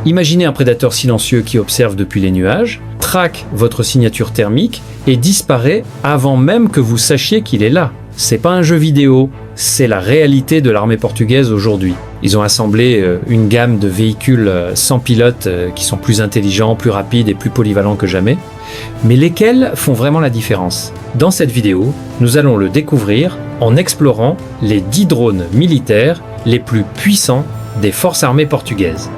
Imaginez un prédateur silencieux qui observe depuis les nuages, traque votre signature thermique et disparaît avant même que vous sachiez qu'il est là. C'est pas un jeu vidéo, c'est la réalité de l'armée portugaise aujourd'hui. Ils ont assemblé une gamme de véhicules sans pilote qui sont plus intelligents, plus rapides et plus polyvalents que jamais. Mais lesquels font vraiment la différence? Dans cette vidéo, nous allons le découvrir en explorant les 10 drones militaires les plus puissants des forces armées portugaises.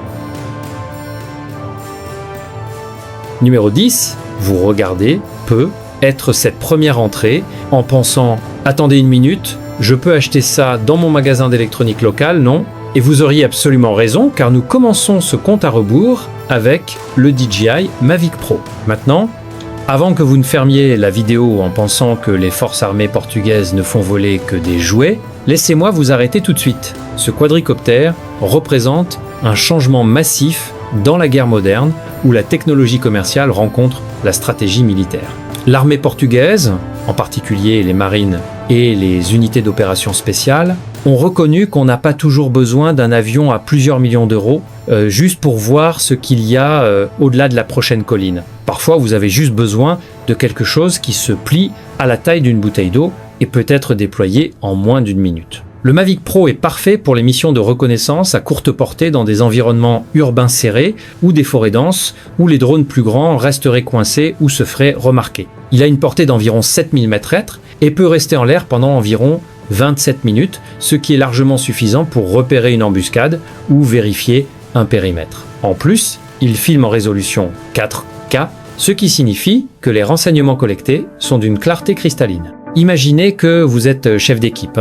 Numéro 10, vous regardez peut être cette première entrée en pensant « Attendez une minute, je peux acheter ça dans mon magasin d'électronique local, non ?» Et vous auriez absolument raison car nous commençons ce compte à rebours avec le DJI Mavic Pro. Maintenant, avant que vous ne fermiez la vidéo en pensant que les forces armées portugaises ne font voler que des jouets, laissez-moi vous arrêter tout de suite. Ce quadricoptère représente un changement massif dans la guerre moderne où la technologie commerciale rencontre la stratégie militaire. L'armée portugaise, en particulier les marines et les unités d'opération spéciales, ont reconnu qu'on n'a pas toujours besoin d'un avion à plusieurs millions d'euros juste pour voir ce qu'il y a au-delà de la prochaine colline. Parfois, vous avez juste besoin de quelque chose qui se plie à la taille d'une bouteille d'eau et peut être déployé en moins d'une minute. Le Mavic Pro est parfait pour les missions de reconnaissance à courte portée dans des environnements urbains serrés ou des forêts denses où les drones plus grands resteraient coincés ou se feraient remarquer. Il a une portée d'environ 7000 m et peut rester en l'air pendant environ 27 minutes, ce qui est largement suffisant pour repérer une embuscade ou vérifier un périmètre. En plus, il filme en résolution 4K, ce qui signifie que les renseignements collectés sont d'une clarté cristalline. Imaginez que vous êtes chef d'équipe.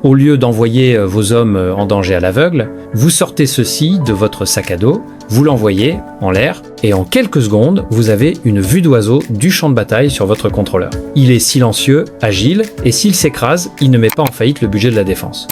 Au lieu d'envoyer vos hommes en danger à l'aveugle, vous sortez ceci de votre sac à dos, vous l'envoyez en l'air et en quelques secondes, vous avez une vue d'oiseau du champ de bataille sur votre contrôleur. Il est silencieux, agile et s'il s'écrase, il ne met pas en faillite le budget de la défense.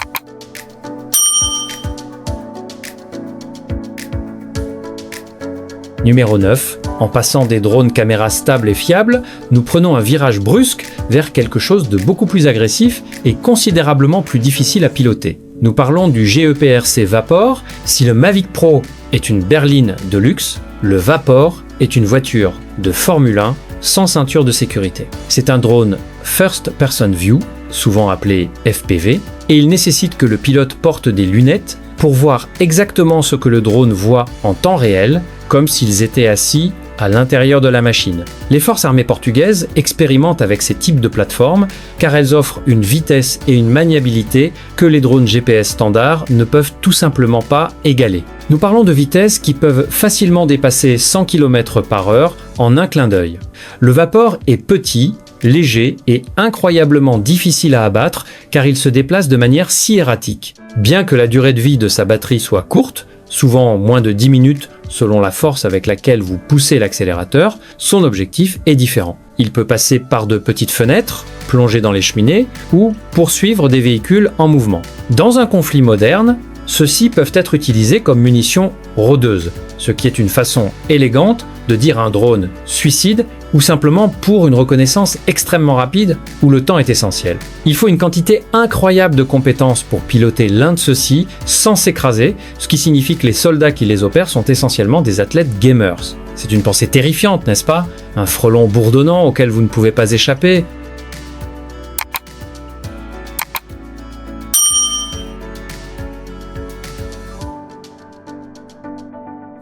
Numéro 9. En passant des drones caméras stables et fiables, nous prenons un virage brusque vers quelque chose de beaucoup plus agressif et considérablement plus difficile à piloter. Nous parlons du GEPRC Vapor. Si le Mavic Pro est une berline de luxe, le Vapor est une voiture de Formule 1 sans ceinture de sécurité. C'est un drone First Person View, souvent appelé FPV, et il nécessite que le pilote porte des lunettes pour voir exactement ce que le drone voit en temps réel, comme s'ils étaient assis à l'intérieur de la machine. Les forces armées portugaises expérimentent avec ces types de plateformes car elles offrent une vitesse et une maniabilité que les drones GPS standards ne peuvent tout simplement pas égaler. Nous parlons de vitesses qui peuvent facilement dépasser 100 km/h en un clin d'œil. Le Vapor est petit, léger et incroyablement difficile à abattre car il se déplace de manière si erratique. Bien que la durée de vie de sa batterie soit courte, souvent moins de 10 minutes selon la force avec laquelle vous poussez l'accélérateur, son objectif est différent. Il peut passer par de petites fenêtres, plonger dans les cheminées ou poursuivre des véhicules en mouvement. Dans un conflit moderne, ceux-ci peuvent être utilisés comme munitions rôdeuses, ce qui est une façon élégante de dire à un drone suicide ou simplement pour une reconnaissance extrêmement rapide où le temps est essentiel. Il faut une quantité incroyable de compétences pour piloter l'un de ceux-ci sans s'écraser, ce qui signifie que les soldats qui les opèrent sont essentiellement des athlètes gamers. C'est une pensée terrifiante, n'est-ce pas? Un frelon bourdonnant auquel vous ne pouvez pas échapper.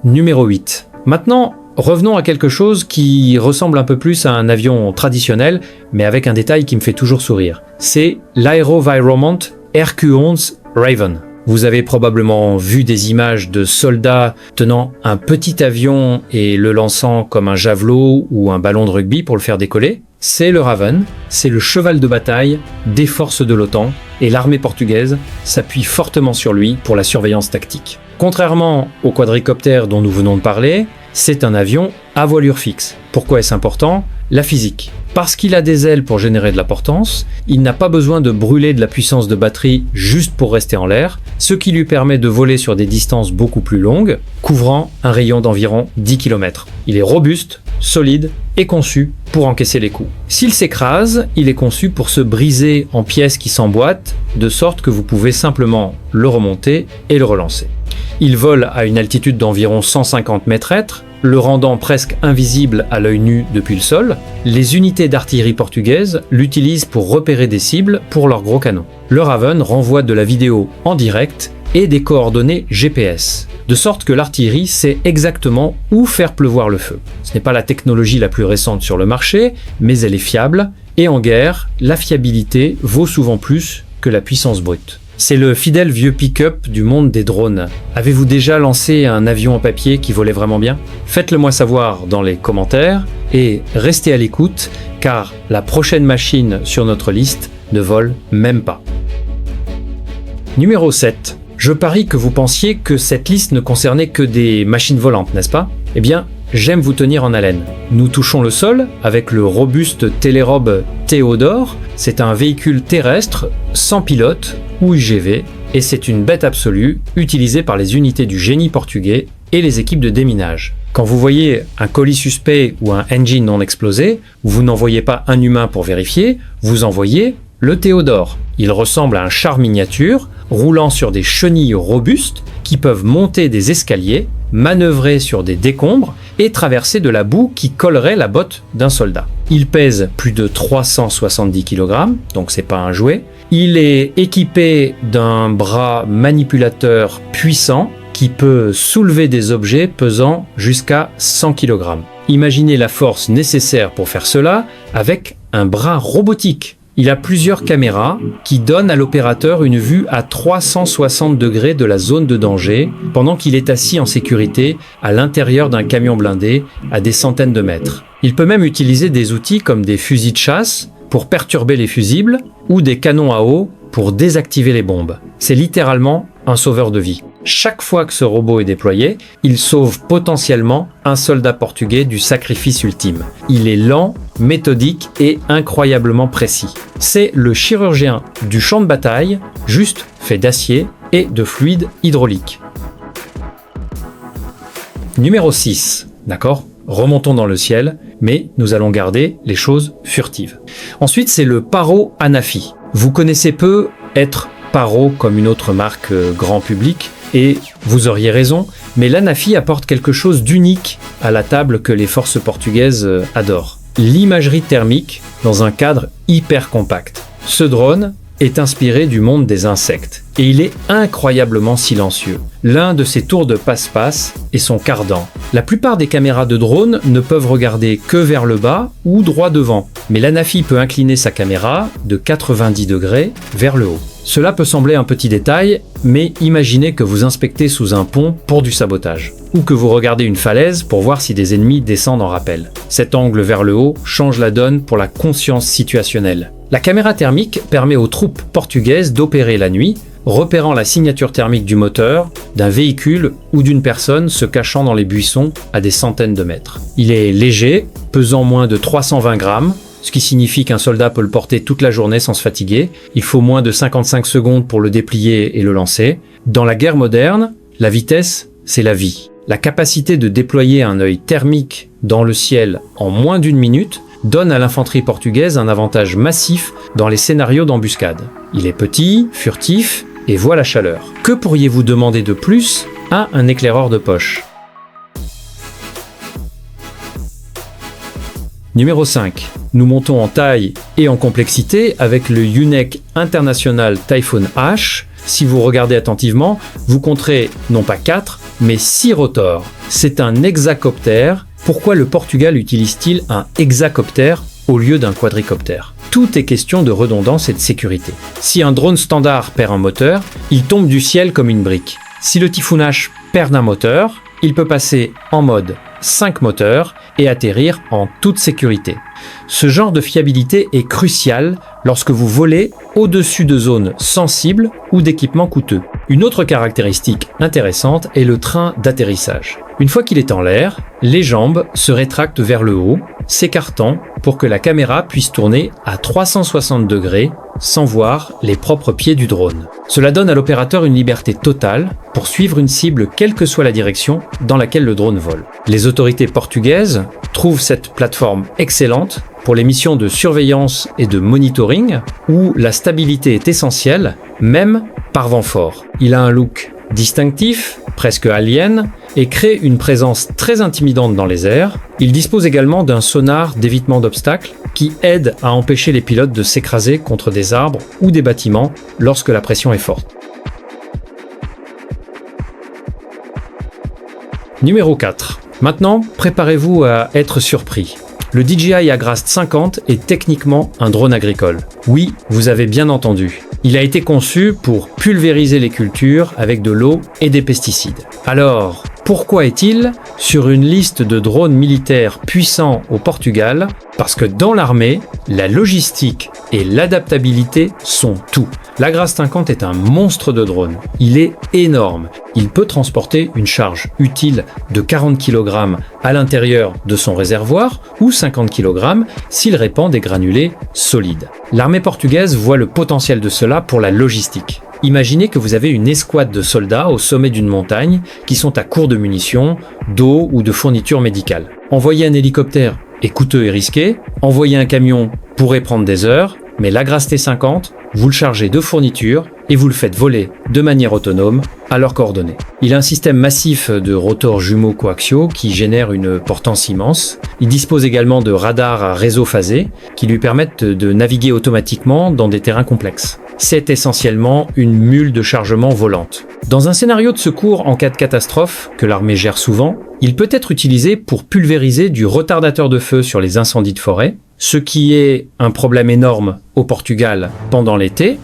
Numéro 8. Maintenant, revenons à quelque chose qui ressemble un peu plus à un avion traditionnel, mais avec un détail qui me fait toujours sourire. C'est l'Aerovironment RQ-11 Raven. Vous avez probablement vu des images de soldats tenant un petit avion et le lançant comme un javelot ou un ballon de rugby pour le faire décoller. C'est le Raven, c'est le cheval de bataille des forces de l'OTAN et l'armée portugaise s'appuie fortement sur lui pour la surveillance tactique. Contrairement au quadricoptère dont nous venons de parler, c'est un avion à voilure fixe. Pourquoi est-ce important? La physique. Parce qu'il a des ailes pour générer de la portance, il n'a pas besoin de brûler de la puissance de batterie juste pour rester en l'air, ce qui lui permet de voler sur des distances beaucoup plus longues, couvrant un rayon d'environ 10 km. Il est robuste, solide et conçu pour encaisser les coups. S'il s'écrase, il est conçu pour se briser en pièces qui s'emboîtent, de sorte que vous pouvez simplement le remonter et le relancer. Il vole à une altitude d'environ 150 mètres, le rendant presque invisible à l'œil nu depuis le sol. Les unités d'artillerie portugaises l'utilisent pour repérer des cibles pour leurs gros canons. Le Raven renvoie de la vidéo en direct et des coordonnées GPS, de sorte que l'artillerie sait exactement où faire pleuvoir le feu. Ce n'est pas la technologie la plus récente sur le marché, mais elle est fiable, et en guerre, la fiabilité vaut souvent plus que la puissance brute. C'est le fidèle vieux pick-up du monde des drones. Avez-vous déjà lancé un avion en papier qui volait vraiment bien? Faites-le moi savoir dans les commentaires et restez à l'écoute car la prochaine machine sur notre liste ne vole même pas. Numéro 7. Je parie que vous pensiez que cette liste ne concernait que des machines volantes, n'est-ce pas? Eh bien, j'aime vous tenir en haleine. Nous touchons le sol avec le robuste Télérobe Théodore. C'est un véhicule terrestre sans pilote ou UGV et c'est une bête absolue utilisée par les unités du génie portugais et les équipes de déminage. Quand vous voyez un colis suspect ou un engine non explosé, vous n'envoyez pas un humain pour vérifier, vous envoyez le Théodore. Il ressemble à un char miniature roulant sur des chenilles robustes qui peuvent monter des escaliers, manœuvrer sur des décombres et traverser de la boue qui collerait la botte d'un soldat. Il pèse plus de 370 kg, donc c'est pas un jouet. Il est équipé d'un bras manipulateur puissant qui peut soulever des objets pesant jusqu'à 100 kg. Imaginez la force nécessaire pour faire cela avec un bras robotique. Il a plusieurs caméras qui donnent à l'opérateur une vue à 360 degrés de la zone de danger pendant qu'il est assis en sécurité à l'intérieur d'un camion blindé à des centaines de mètres. Il peut même utiliser des outils comme des fusils de chasse pour perturber les fusibles ou des canons à eau pour désactiver les bombes. C'est littéralement un sauveur de vie. Chaque fois que ce robot est déployé, il sauve potentiellement un soldat portugais du sacrifice ultime. Il est lent, méthodique et incroyablement précis. C'est le chirurgien du champ de bataille, juste fait d'acier et de fluide hydraulique. Numéro 6, d'accord ? Remontons dans le ciel, mais nous allons garder les choses furtives. Ensuite, c'est le Paro Anafi. Vous connaissez peu être Paro comme une autre marque grand public, et vous auriez raison, mais l'Anafi apporte quelque chose d'unique à la table que les forces portugaises adorent. L'imagerie thermique dans un cadre hyper compact. Ce drone est inspiré du monde des insectes, et il est incroyablement silencieux. L'un de ses tours de passe-passe est son cardan. La plupart des caméras de drone ne peuvent regarder que vers le bas ou droit devant, mais l'Anafi peut incliner sa caméra de 90 degrés vers le haut. Cela peut sembler un petit détail, mais imaginez que vous inspectez sous un pont pour du sabotage, ou que vous regardez une falaise pour voir si des ennemis descendent en rappel. Cet angle vers le haut change la donne pour la conscience situationnelle. La caméra thermique permet aux troupes portugaises d'opérer la nuit, repérant la signature thermique du moteur, d'un véhicule ou d'une personne se cachant dans les buissons à des centaines de mètres. Il est léger, pesant moins de 320 grammes, ce qui signifie qu'un soldat peut le porter toute la journée sans se fatiguer. Il faut moins de 55 secondes pour le déplier et le lancer. Dans la guerre moderne, la vitesse, c'est la vie. La capacité de déployer un œil thermique dans le ciel en moins d'une minute donne à l'infanterie portugaise un avantage massif dans les scénarios d'embuscade. Il est petit, furtif et voit la chaleur. Que pourriez-vous demander de plus à un éclaireur de poche ? Numéro 5. Nous montons en taille et en complexité avec le UNEC International Typhoon H. Si vous regardez attentivement, vous compterez non pas 4, mais 6 rotors. C'est un hexacoptère. Pourquoi le Portugal utilise-t-il un hexacoptère au lieu d'un quadricoptère ? Tout est question de redondance et de sécurité. Si un drone standard perd un moteur, il tombe du ciel comme une brique. Si le Typhoon H perd un moteur, il peut passer en mode 5 moteurs et atterrir en toute sécurité. Ce genre de fiabilité est crucial lorsque vous volez au-dessus de zones sensibles ou d'équipements coûteux. Une autre caractéristique intéressante est le train d'atterrissage. Une fois qu'il est en l'air, les jambes se rétractent vers le haut, s'écartant pour que la caméra puisse tourner à 360 degrés sans voir les propres pieds du drone. Cela donne à l'opérateur une liberté totale pour suivre une cible quelle que soit la direction dans laquelle le drone vole. Les autorités portugaises trouvent cette plateforme excellente pour les missions de surveillance et de monitoring où la stabilité est essentielle, même par vent fort. Il a un look distinctif, presque alien, et crée une présence très intimidante dans les airs. Il dispose également d'un sonar d'évitement d'obstacles qui aide à empêcher les pilotes de s'écraser contre des arbres ou des bâtiments lorsque la pression est forte. Numéro 4. Maintenant, préparez-vous à être surpris. Le DJI Agrast 50 est techniquement un drone agricole. Oui, vous avez bien entendu. Il a été conçu pour pulvériser les cultures avec de l'eau et des pesticides. Alors, pourquoi est-il sur une liste de drones militaires puissants au Portugal? Parce que dans l'armée, la logistique et l'adaptabilité sont tout. L'Agrast 50 est un monstre de drone. Il est énorme. Il peut transporter une charge utile de 40 kg à l'intérieur de son réservoir ou 50 kg s'il répand des granulés solides. L'armée portugaise voit le potentiel de cela pour la logistique. Imaginez que vous avez une escouade de soldats au sommet d'une montagne qui sont à court de munitions, d'eau ou de fournitures médicales. Envoyer un hélicoptère est coûteux et risqué, envoyer un camion pourrait prendre des heures, mais l'Agrast T50, vous le chargez de fournitures et vous le faites voler de manière autonome à leurs coordonnées. Il a un système massif de rotors jumeaux coaxiaux qui génère une portance immense. Il dispose également de radars à réseau phasé qui lui permettent de naviguer automatiquement dans des terrains complexes. C'est essentiellement une mule de chargement volante. Dans un scénario de secours en cas de catastrophe, que l'armée gère souvent, il peut être utilisé pour pulvériser du retardateur de feu sur les incendies de forêt, ce qui est un problème énorme au Portugal pendant l'été.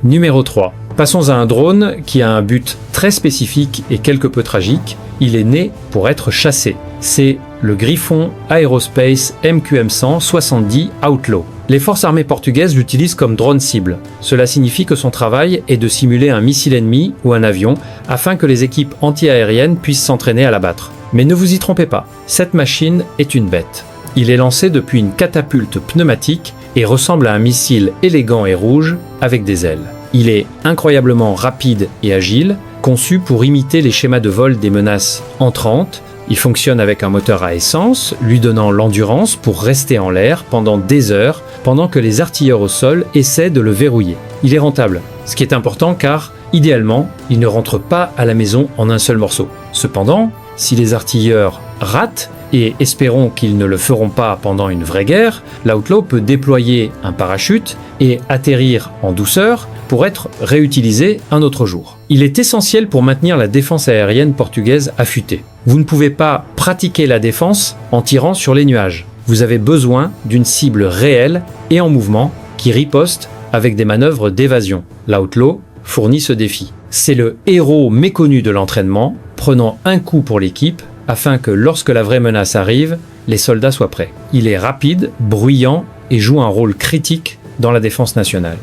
Numéro 3. Passons à un drone qui a un but très spécifique et quelque peu tragique. Il est né pour être chassé. C'est le Griffon Aerospace MQM-100 70 Outlaw. Les forces armées portugaises l'utilisent comme drone cible. Cela signifie que son travail est de simuler un missile ennemi ou un avion afin que les équipes anti-aériennes puissent s'entraîner à l'abattre. Mais ne vous y trompez pas, cette machine est une bête. Il est lancé depuis une catapulte pneumatique et ressemble à un missile élégant et rouge avec des ailes. Il est incroyablement rapide et agile, conçu pour imiter les schémas de vol des menaces entrantes. Il fonctionne avec un moteur à essence, lui donnant l'endurance pour rester en l'air pendant des heures, pendant que les artilleurs au sol essaient de le verrouiller. Il est rentable, ce qui est important car, idéalement, il ne rentre pas à la maison en un seul morceau. Cependant, si les artilleurs ratent, et espérons qu'ils ne le feront pas pendant une vraie guerre, l'Outlaw peut déployer un parachute et atterrir en douceur pour être réutilisé un autre jour. Il est essentiel pour maintenir la défense aérienne portugaise affûtée. Vous ne pouvez pas pratiquer la défense en tirant sur les nuages. Vous avez besoin d'une cible réelle et en mouvement qui riposte avec des manœuvres d'évasion. L'Outlaw fournit ce défi. C'est le héros méconnu de l'entraînement, prenant un coup pour l'équipe afin que lorsque la vraie menace arrive, les soldats soient prêts. Il est rapide, bruyant et joue un rôle critique dans la défense nationale.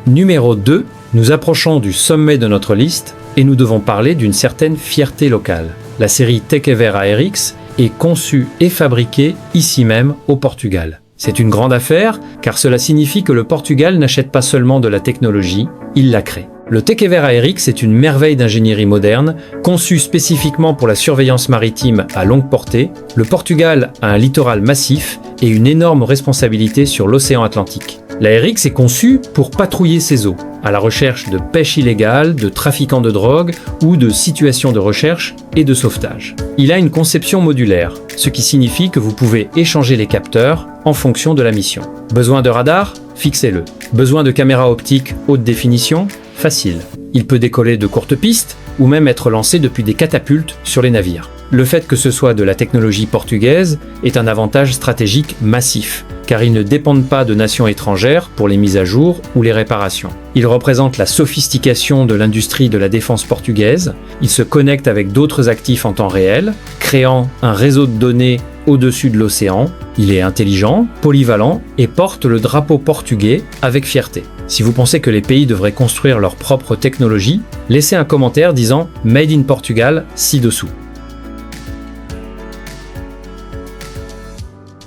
Numéro 2, nous approchons du sommet de notre liste et nous devons parler d'une certaine fierté locale. La série Tekever ARX est conçue et fabriquée ici même au Portugal. C'est une grande affaire car cela signifie que le Portugal n'achète pas seulement de la technologie, il la crée. Le Tekever ARX est une merveille d'ingénierie moderne, conçue spécifiquement pour la surveillance maritime à longue portée. Le Portugal a un littoral massif et une énorme responsabilité sur l'océan Atlantique. L'ARX est conçu pour patrouiller ces eaux, à la recherche de pêche illégale, de trafiquants de drogue ou de situations de recherche et de sauvetage. Il a une conception modulaire, ce qui signifie que vous pouvez échanger les capteurs en fonction de la mission. Besoin de radar? Fixez-le. Besoin de caméra optique haute définition? Facile. Il peut décoller de courtes pistes ou même être lancé depuis des catapultes sur les navires. Le fait que ce soit de la technologie portugaise est un avantage stratégique massif, car ils ne dépendent pas de nations étrangères pour les mises à jour ou les réparations. Ils représentent la sophistication de l'industrie de la défense portugaise, ils se connectent avec d'autres actifs en temps réel, créant un réseau de données au-dessus de l'océan. Il est intelligent, polyvalent et porte le drapeau portugais avec fierté. Si vous pensez que les pays devraient construire leur propre technologie, laissez un commentaire disant « Made in Portugal » ci-dessous.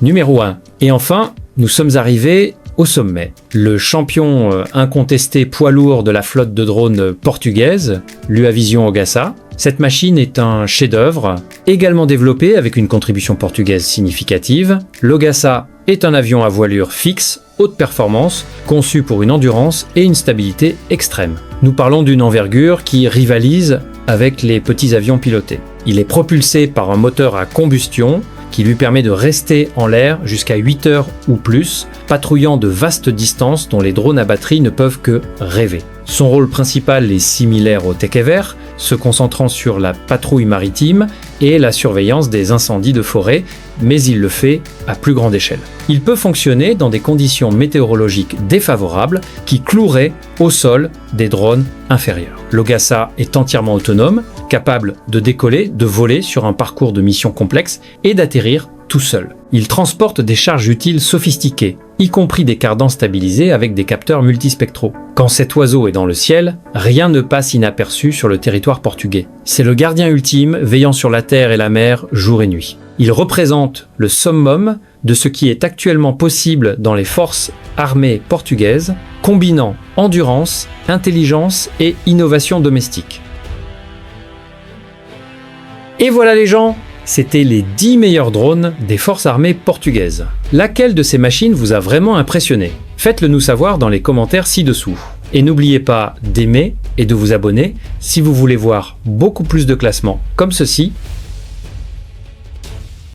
Numéro 1. Et enfin, nous sommes arrivés au sommet. Le champion incontesté poids lourd de la flotte de drones portugaise, l'UAVision Ogassa. Cette machine est un chef-d'œuvre, également développé avec une contribution portugaise significative. L'Ogassa est un avion à voilure fixe, haute performance, conçu pour une endurance et une stabilité extrême. Nous parlons d'une envergure qui rivalise avec les petits avions pilotés. Il est propulsé par un moteur à combustion qui lui permet de rester en l'air jusqu'à 8 heures ou plus, patrouillant de vastes distances dont les drones à batterie ne peuvent que rêver. Son rôle principal est similaire au Tekever, se concentrant sur la patrouille maritime et la surveillance des incendies de forêt, mais il le fait à plus grande échelle. Il peut fonctionner dans des conditions météorologiques défavorables qui cloueraient au sol des drones inférieurs. L'Ogassa est entièrement autonome, capable de décoller, de voler sur un parcours de mission complexe et d'atterrir tout seul. Il transporte des charges utiles sophistiquées, y compris des cardans stabilisés avec des capteurs multispectraux. Quand cet oiseau est dans le ciel, rien ne passe inaperçu sur le territoire portugais. C'est le gardien ultime, veillant sur la terre et la mer jour et nuit. Il représente le summum de ce qui est actuellement possible dans les forces armées portugaises, combinant endurance, intelligence et innovation domestique. Et voilà les gens, c'était les 10 meilleurs drones des forces armées portugaises. Laquelle de ces machines vous a vraiment impressionné? Faites-le nous savoir dans les commentaires ci-dessous. Et n'oubliez pas d'aimer et de vous abonner si vous voulez voir beaucoup plus de classements comme ceci